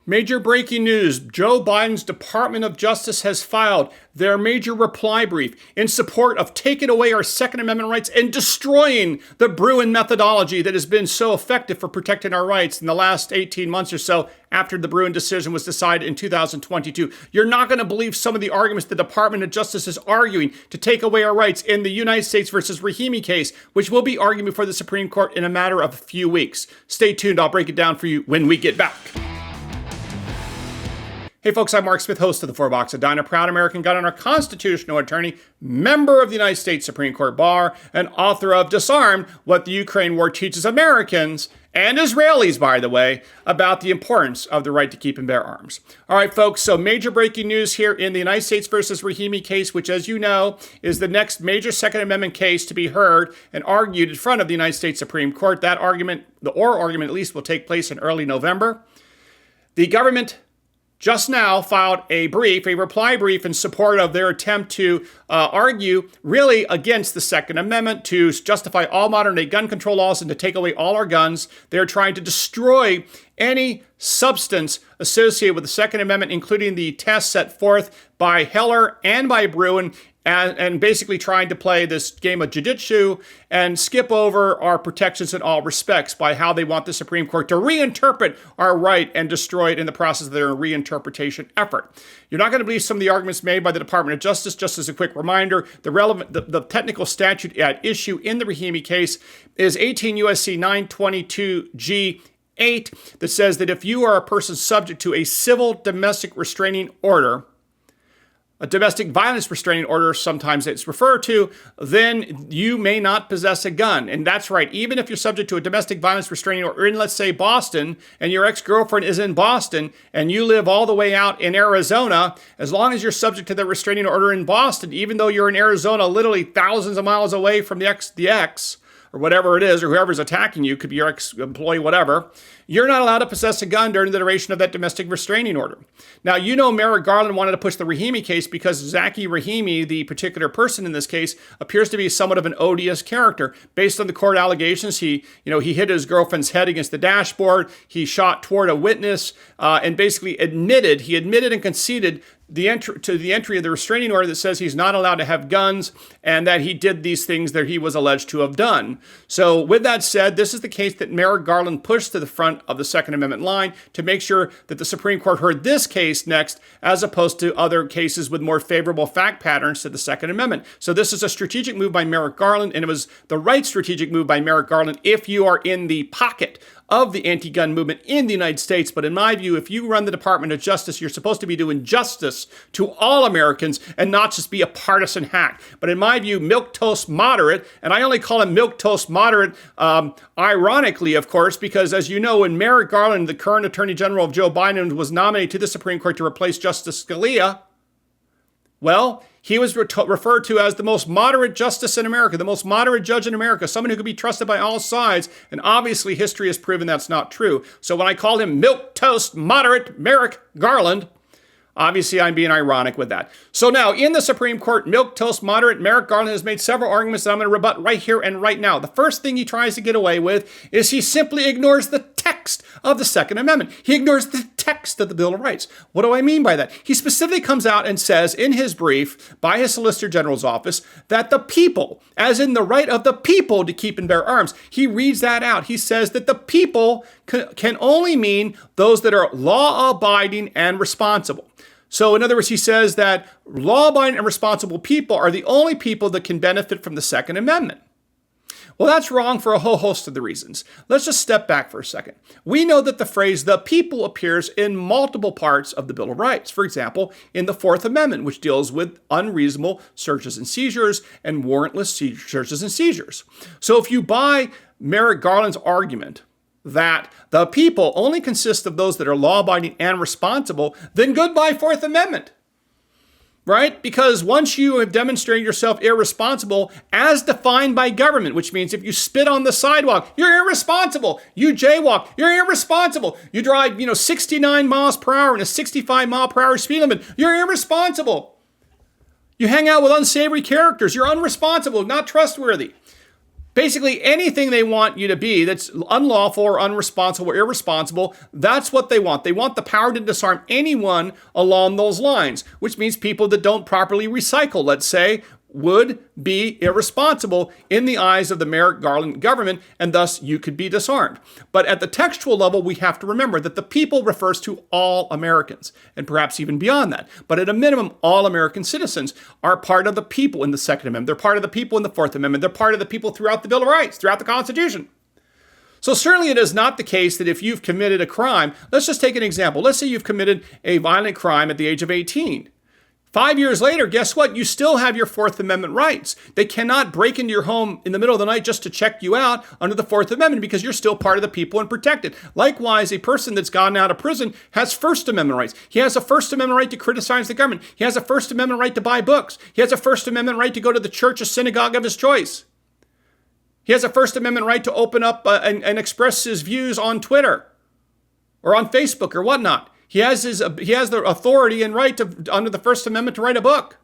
Major breaking news. Joe Biden's Department of Justice has filed their major reply brief in support of taking away our Second Amendment rights and destroying the Bruin methodology that has been so effective for protecting our rights in the last 18 months or so after the Bruin decision was decided in 2022. You're not going to believe some of the arguments the Department of Justice is arguing to take away our rights in the United States versus Rahimi case, which will be argued before the Supreme Court in a matter of a few weeks. Stay tuned. I'll break it down for you when we get back. Hey folks, I'm Mark Smith, host of the 4 Box of Dine, proud American gun owner, constitutional attorney, member of the United States Supreme Court Bar, and author of Disarmed: What the Ukraine War Teaches Americans, and Israelis, by the way, about the importance of the right to keep and bear arms. All right, folks, so major breaking news here in the United States versus Rahimi case, which, as you know, is the next major Second Amendment case to be heard and argued in front of the United States Supreme Court. That argument, the oral argument at least, will take place in early November. The government just now filed a reply brief in support of their attempt to argue really against the Second Amendment, to justify all modern day gun control laws and to take away all our guns. They're trying to destroy any substance associated with the Second Amendment, including the tests set forth by Heller and by Bruin, and basically trying to play this game of jiu-jitsu and skip over our protections in all respects by how they want the Supreme Court to reinterpret our right and destroy it in the process of their reinterpretation effort. You're not going to believe some of the arguments made by the Department of Justice. Just as a quick reminder, the technical statute at issue in the Rahimi case is 18 U.S.C. 922 G8 that says that if you are a person subject to a civil domestic restraining order, a domestic violence restraining order, sometimes it's referred to, then you may not possess a gun. And that's right. Even if you're subject to a domestic violence restraining order in, let's say, Boston, and your ex-girlfriend is in Boston, and you live all the way out in Arizona, as long as you're subject to the restraining order in Boston, even though you're in Arizona, literally thousands of miles away from the ex, or whatever it is, or whoever's attacking you, could be your ex-employee, whatever, you're not allowed to possess a gun during the duration of that domestic restraining order. Now, you know Merrick Garland wanted to push the Rahimi case because Zaki Rahimi, the particular person in this case, appears to be somewhat of an odious character. Based on the court allegations, he hit his girlfriend's head against the dashboard, he shot toward a witness, and basically admitted and conceded the entry of the restraining order that says he's not allowed to have guns and that he did these things that he was alleged to have done. So with that said, this is the case that Merrick Garland pushed to the front of the Second Amendment line to make sure that the Supreme Court heard this case next, as opposed to other cases with more favorable fact patterns to the Second Amendment. So this is a strategic move by Merrick Garland, and it was the right strategic move by Merrick Garland if you are in the pocket of the anti-gun movement in the United States. But in my view, if you run the Department of Justice, you're supposed to be doing justice to all Americans and not just be a partisan hack. But in my view, milquetoast moderate, and I only call him milquetoast moderate ironically, of course, because as you know, when Merrick Garland, the current Attorney General of Joe Biden, was nominated to the Supreme Court to replace Justice Scalia, well, he was referred to as the most moderate justice in America, the most moderate judge in America, someone who could be trusted by all sides. And obviously, history has proven that's not true. So when I call him milquetoast moderate Merrick Garland, obviously, I'm being ironic with that. So now, in the Supreme Court, milquetoast moderate Merrick Garland has made several arguments that I'm going to rebut right here and right now. The first thing he tries to get away with is he simply ignores the text of the Second Amendment. He ignores the text of the Bill of Rights. What do I mean by that? He specifically comes out and says in his brief by his Solicitor General's office that the people, as in the right of the people to keep and bear arms, he reads that out. He says that the people can only mean those that are law-abiding and responsible. So in other words, he says that law-abiding and responsible people are the only people that can benefit from the Second Amendment. Well, that's wrong for a whole host of the reasons. Let's just step back for a second. We know that the phrase "the people" appears in multiple parts of the Bill of Rights. For example, in the Fourth Amendment, which deals with unreasonable searches and seizures and warrantless searches and seizures. So if you buy Merrick Garland's argument that the people only consist of those that are law-abiding and responsible, then goodbye Fourth Amendment. Right? Because once you have demonstrated yourself irresponsible as defined by government, which means if you spit on the sidewalk, you're irresponsible. You jaywalk, you're irresponsible. You drive, 69 miles per hour in a 65 mile per hour speed limit, you're irresponsible. You hang out with unsavory characters, you're unresponsible, not trustworthy. Basically, anything they want you to be that's unlawful or unresponsible or irresponsible, that's what they want. They want the power to disarm anyone along those lines, which means people that don't properly recycle, let's say, would be irresponsible in the eyes of the Merrick Garland government, and thus you could be disarmed. But at the textual level, we have to remember that the people refers to all Americans, and perhaps even beyond that. But at a minimum, all American citizens are part of the people in the Second Amendment. They're part of the people in the Fourth Amendment. They're part of the people throughout the Bill of Rights, throughout the Constitution. So certainly it is not the case that if you've committed a crime, let's just take an example. Let's say you've committed a violent crime at the age of 18. 5 years later, guess what? You still have your Fourth Amendment rights. They cannot break into your home in the middle of the night just to check you out under the Fourth Amendment because you're still part of the people and protected. Likewise, a person that's gotten out of prison has First Amendment rights. He has a First Amendment right to criticize the government. He has a First Amendment right to buy books. He has a First Amendment right to go to the church or synagogue of his choice. He has a First Amendment right to open up and express his views on Twitter or on Facebook or whatnot. He has the authority and right to, under the First Amendment, to write a book,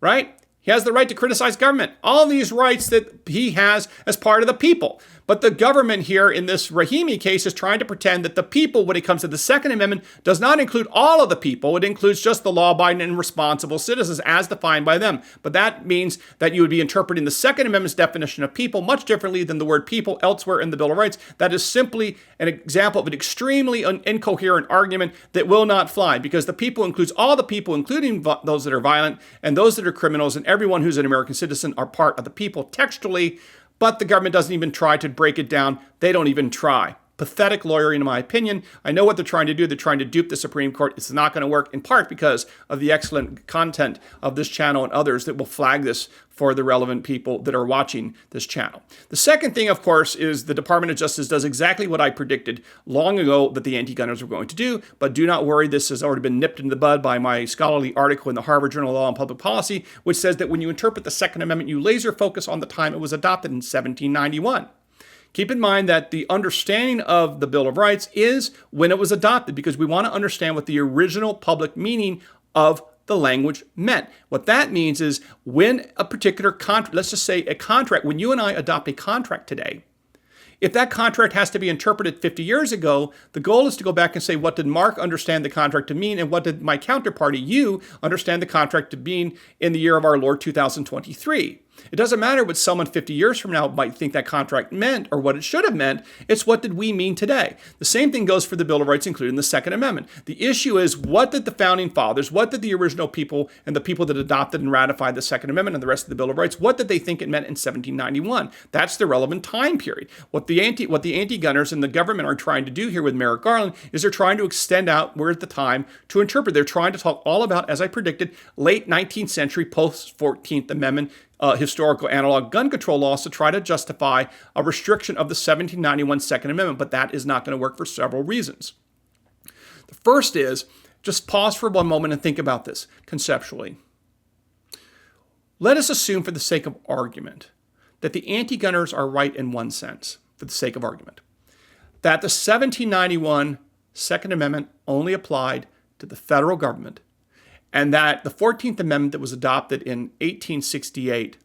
right? He has the right to criticize government. All these rights that he has as part of the people. But the government here in this Rahimi case is trying to pretend that the people, when it comes to the Second Amendment, does not include all of the people. It includes just the law-abiding and responsible citizens as defined by them. But that means that you would be interpreting the Second Amendment's definition of people much differently than the word people elsewhere in the Bill of Rights. That is simply an example of an extremely incoherent argument that will not fly, because the people includes all the people, including those that are violent and those that are criminals, and everyone who's an American citizen are part of the people textually. But the government doesn't even try to break it down. They don't even try. Pathetic lawyering, in my opinion. I know what they're trying to do. They're trying to dupe the Supreme Court. It's not going to work, in part because of the excellent content of this channel and others that will flag this for the relevant people that are watching this channel. The second thing, of course, is the Department of Justice does exactly what I predicted long ago that the anti-gunners were going to do. But do not worry, this has already been nipped in the bud by my scholarly article in the Harvard Journal of Law and Public Policy, which says that when you interpret the Second Amendment, you laser focus on the time it was adopted in 1791. Keep in mind that the understanding of the Bill of Rights is when it was adopted, because we want to understand what the original public meaning of the language meant. What that means is when a particular contract, let's just say a contract, when you and I adopt a contract today, if that contract has to be interpreted 50 years ago, the goal is to go back and say, what did Mark understand the contract to mean, and what did my counterparty, you, understand the contract to mean in the year of our Lord 2023? It doesn't matter what someone 50 years from now might think that contract meant or what it should have meant. It's what did we mean today? The same thing goes for the Bill of Rights, including the Second Amendment. The issue is, what did the founding fathers, what did the original people and the people that adopted and ratified the Second Amendment and the rest of the Bill of Rights, what did they think it meant in 1791? That's the relevant time period. What the anti-gunners and the government are trying to do here with Merrick Garland is they're trying to extend out where at the time to interpret. They're trying to talk all about, as I predicted, late 19th century post-14th Amendment historical analog gun control laws to try to justify a restriction of the 1791 Second Amendment, but that is not going to work for several reasons. The first is, just pause for one moment and think about this conceptually. Let us assume, for the sake of argument, that the anti-gunners are right in one sense, for the sake of argument, that the 1791 Second Amendment only applied to the federal government, and that the 14th Amendment that was adopted in 1868,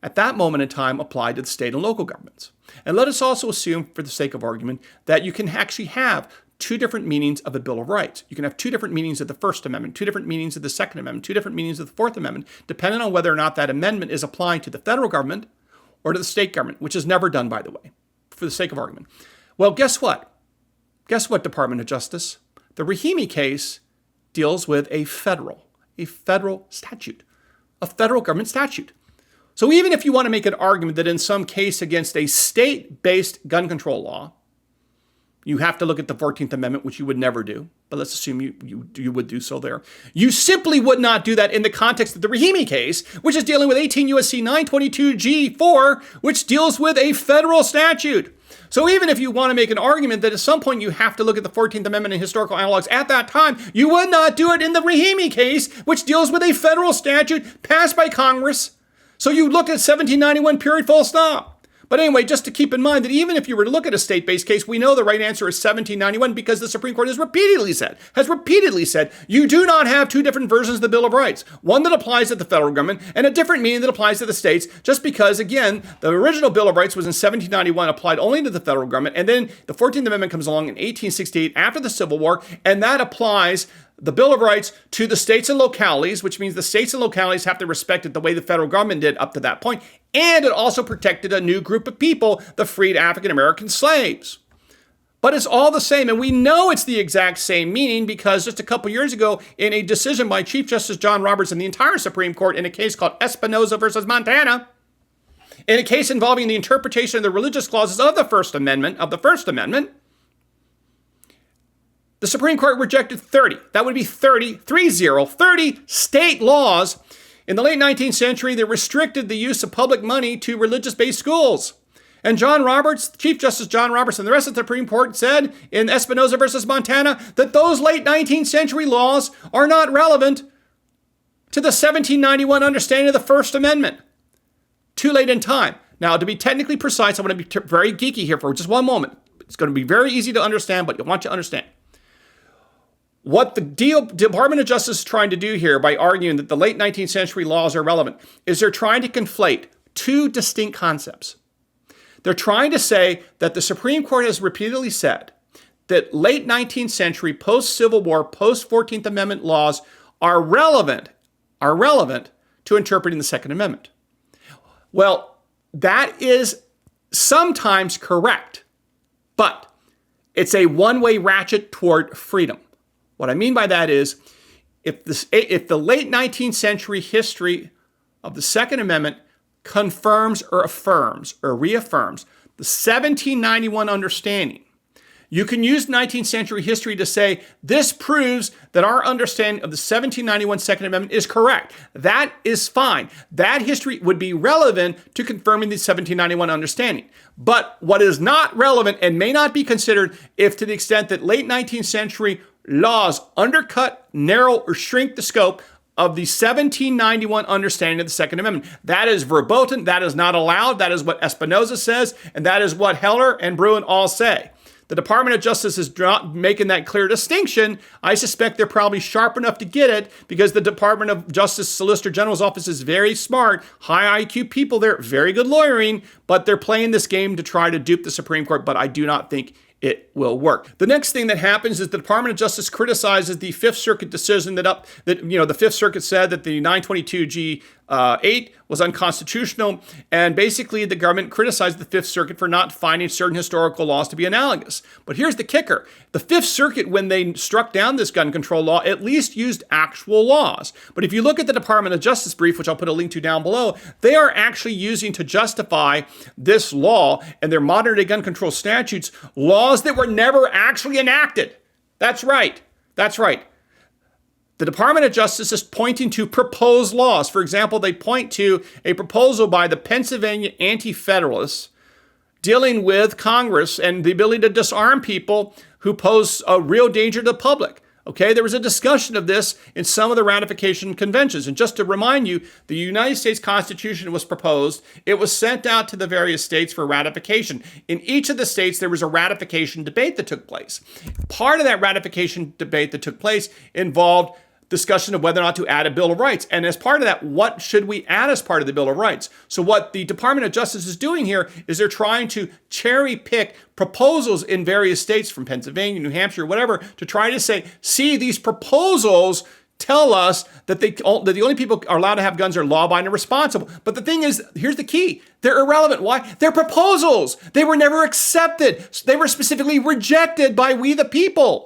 at that moment in time, applied to the state and local governments. And let us also assume, for the sake of argument, that you can actually have two different meanings of the Bill of Rights. You can have two different meanings of the First Amendment, two different meanings of the Second Amendment, two different meanings of the Fourth Amendment, depending on whether or not that amendment is applying to the federal government or to the state government, which is never done, by the way, for the sake of argument. Well, guess what? Guess what, Department of Justice? The Rahimi case deals with a federal statute, a federal government statute. So even if you want to make an argument that in some case against a state-based gun control law, you have to look at the 14th Amendment, which you would never do, but let's assume you would do so there. You simply would not do that in the context of the Rahimi case, which is dealing with 18 U.S.C. 922 G4, which deals with a federal statute. So even if you want to make an argument that at some point you have to look at the 14th Amendment and historical analogs at that time, you would not do it in the Rahimi case, which deals with a federal statute passed by Congress. So you look at 1791 period, full stop. But anyway, just to keep in mind that even if you were to look at a state-based case, we know the right answer is 1791 because the Supreme Court has repeatedly said, you do not have two different versions of the Bill of Rights. One that applies to the federal government and a different meaning that applies to the states, just because, again, the original Bill of Rights was in 1791, applied only to the federal government, and then the 14th Amendment comes along in 1868 after the Civil War, and that applies the Bill of Rights to the states and localities, which means the states and localities have to respect it the way the federal government did up to that point. And it also protected a new group of people, the freed African American slaves. But it's all the same, and we know it's the exact same meaning because just a couple years ago, in a decision by Chief Justice John Roberts and the entire Supreme Court in a case called Espinoza versus Montana, in a case involving the interpretation of the religious clauses of the First Amendment, the Supreme Court rejected 30. That would be 30 state laws in the late 19th century that restricted the use of public money to religious-based schools. And John Roberts, Chief Justice John Roberts, and the rest of the Supreme Court said in Espinoza versus Montana that those late 19th century laws are not relevant to the 1791 understanding of the First Amendment. Too late in time. Now, to be technically precise, I want to be very geeky here for just one moment. It's going to be very easy to understand, but I want you to understand. What the Department of Justice is trying to do here by arguing that the late 19th century laws are relevant is they're trying to conflate two distinct concepts. They're trying to say that the Supreme Court has repeatedly said that late 19th century, post-Civil War, post-14th Amendment laws are relevant to interpreting the Second Amendment. Well, that is sometimes correct, but it's a one-way ratchet toward freedom. What I mean by that is, if the late 19th century history of the Second Amendment confirms or affirms or reaffirms the 1791 understanding, you can use 19th century history to say, this proves that our understanding of the 1791 Second Amendment is correct. That is fine. That history would be relevant to confirming the 1791 understanding. But what is not relevant and may not be considered if to the extent that late 19th century laws undercut, narrow, or shrink the scope of the 1791 understanding of the Second Amendment. That is verboten. That is not allowed. That is what Espinoza says, and that is what Heller and Bruin all say. The Department of Justice is not making that clear distinction. I suspect they're probably sharp enough to get it because the Department of Justice Solicitor General's office is very smart, high IQ people. They're very good lawyering, but they're playing this game to try to dupe the Supreme Court, but I do not think it will work. The next thing that happens is the Department of Justice criticizes the Fifth Circuit decision that the Fifth Circuit said that the 922G8 was unconstitutional, and basically the government criticized the Fifth Circuit for not finding certain historical laws to be analogous. But here's the kicker. The Fifth Circuit, when they struck down this gun control law, at least used actual laws. But if you look at the Department of Justice brief, which I'll put a link to down below, they are actually using to justify this law and their modern-day gun control statutes, laws that were never actually enacted. That's right. The Department of Justice is pointing to proposed laws. For example, they point to a proposal by the Pennsylvania Anti-Federalists dealing with Congress and the ability to disarm people who pose a real danger to the public. Okay, there was a discussion of this in some of the ratification conventions. And just to remind you, the United States Constitution was proposed. It was sent out to the various states for ratification. In each of the states, there was a ratification debate that took place. Part of that ratification debate that took place involved discussion of whether or not to add a Bill of Rights. And as part of that, what should we add as part of the Bill of Rights? So what the Department of Justice is doing here is they're trying to cherry pick proposals in various states from Pennsylvania, New Hampshire, whatever, to try to say, see, these proposals tell us that the only people are allowed to have guns are law-abiding and responsible. But the thing is, here's the key. They're irrelevant. Why? They're proposals. They were never accepted. They were specifically rejected by we the people.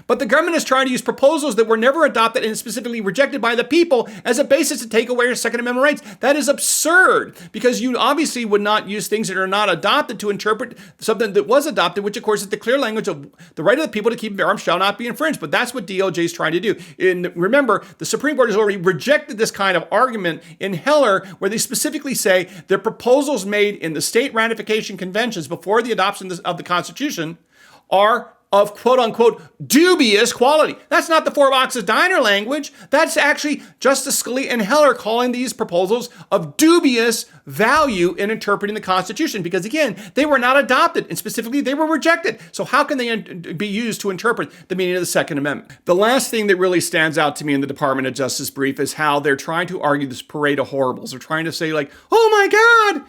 But the government is trying to use proposals that were never adopted and specifically rejected by the people as a basis to take away your Second Amendment rights. That is absurd because you obviously would not use things that are not adopted to interpret something that was adopted, which of course is the clear language of the right of the people to keep and bear arms shall not be infringed. But that's what DOJ is trying to do. And remember, the Supreme Court has already rejected this kind of argument in Heller, where they specifically say the proposals made in the state ratification conventions before the adoption of the Constitution are of quote unquote dubious quality. That's not the Four Boxes Diner language. That's actually Justice Scalia and Heller calling these proposals of dubious value in interpreting the Constitution, because again, they were not adopted, and specifically they were rejected. So how can they be used to interpret the meaning of the Second Amendment? The last thing that really stands out to me in the Department of Justice brief is how they're trying to argue this parade of horribles. They're trying to say like, oh my God,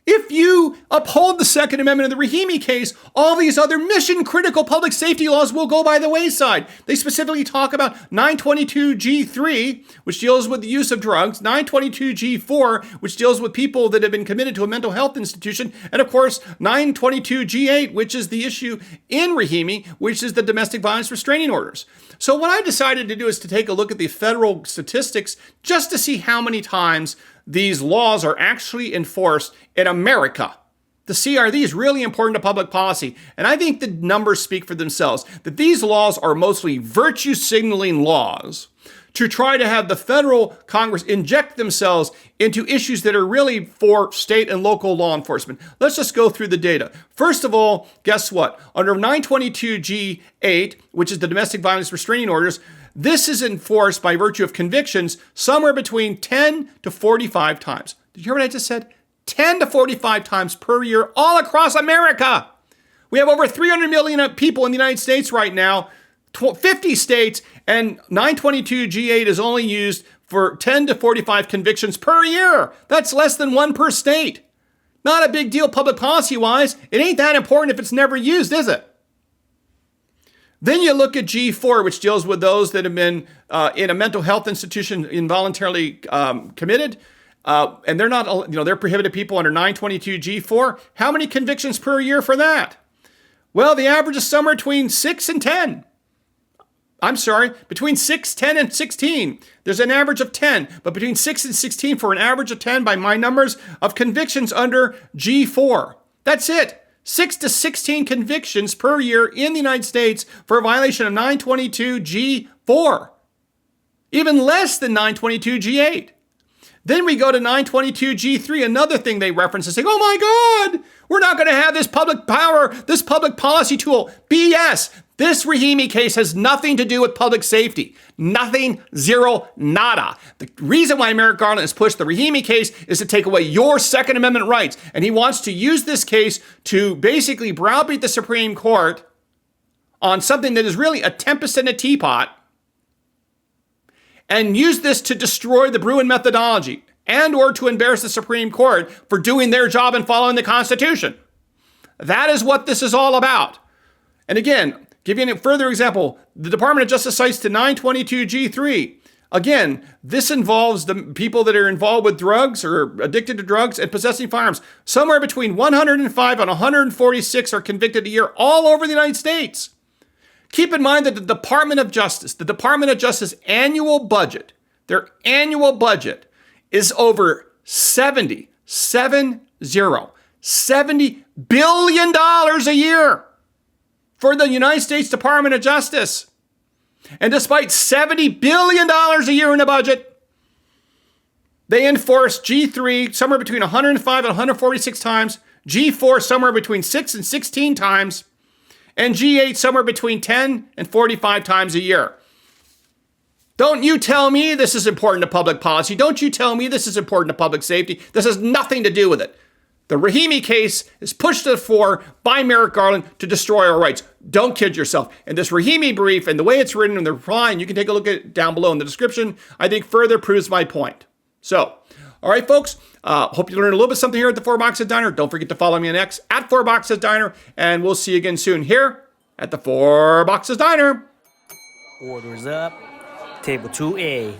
if you uphold the Second Amendment in the Rahimi case, all these other mission-critical public safety laws will go by the wayside. They specifically talk about 922G3, which deals with the use of drugs, 922G4, which deals with people that have been committed to a mental health institution, and of course, 922G8, which is the issue in Rahimi, which is the domestic violence restraining orders. So what I decided to do is to take a look at the federal statistics just to see how many times these laws are actually enforced in America. To see, are these really important to public policy? And I think the numbers speak for themselves, that these laws are mostly virtue signaling laws to try to have the federal Congress inject themselves into issues that are really for state and local law enforcement. Let's just go through the data. First of all, guess what? Under 922G8, which is the domestic violence restraining orders, this is enforced by virtue of convictions somewhere between 10 to 45 times. Did you hear what I just said? 10 to 45 times per year all across America. We have over 300 million people in the United States right now, 50 states, and 922G8 is only used for 10 to 45 convictions per year. That's less than one per state. Not a big deal public policy-wise. It ain't that important if it's never used, is it? Then you look at G4, which deals with those that have been in a mental health institution involuntarily committed, and they're not, they're prohibited people under 922G4. How many convictions per year for that? Well, the average is somewhere between 6 and 10. I'm sorry, between 6, 10, and 16. There's an average of 10, but between 6 and 16 for an average of 10 by my numbers of convictions under G4. That's it. 6 to 16 convictions per year in the United States for a violation of 922G4. Even less than 922G8. Then we go to 922G3, another thing they reference and say, oh my God, we're not going to have this public power, this public policy tool. BS. This Rahimi case has nothing to do with public safety. Nothing, zero, nada. The reason why Merrick Garland has pushed the Rahimi case is to take away your Second Amendment rights. And he wants to use this case to basically browbeat the Supreme Court on something that is really a tempest in a teapot, and use this to destroy the Bruin methodology and or to embarrass the Supreme Court for doing their job and following the Constitution. That is what this is all about. And again, give you a further example, the Department of Justice cites to 922G3. Again, this involves the people that are involved with drugs or addicted to drugs and possessing firearms. Somewhere between 105 and 146 are convicted a year all over the United States. Keep in mind that the Department of Justice annual budget, their annual budget is over $70 billion a year for the United States Department of Justice. And despite $70 billion a year in the budget, they enforce G3 somewhere between 105 and 146 times, G4 somewhere between 6 and 16 times, and G8 somewhere between 10 and 45 times a year. Don't you tell me this is important to public policy. Don't you tell me this is important to public safety. This has nothing to do with it. The Rahimi case is pushed to the fore by Merrick Garland to destroy our rights. Don't kid yourself. And this Rahimi brief and the way it's written in the reply, and you can take a look at it down below in the description, I think further proves my point. So, all right, folks, hope you learned a little bit something here at the Four Boxes Diner. Don't forget to follow me on X at Four Boxes Diner, and we'll see you again soon here at the Four Boxes Diner. Orders up. Table 2A.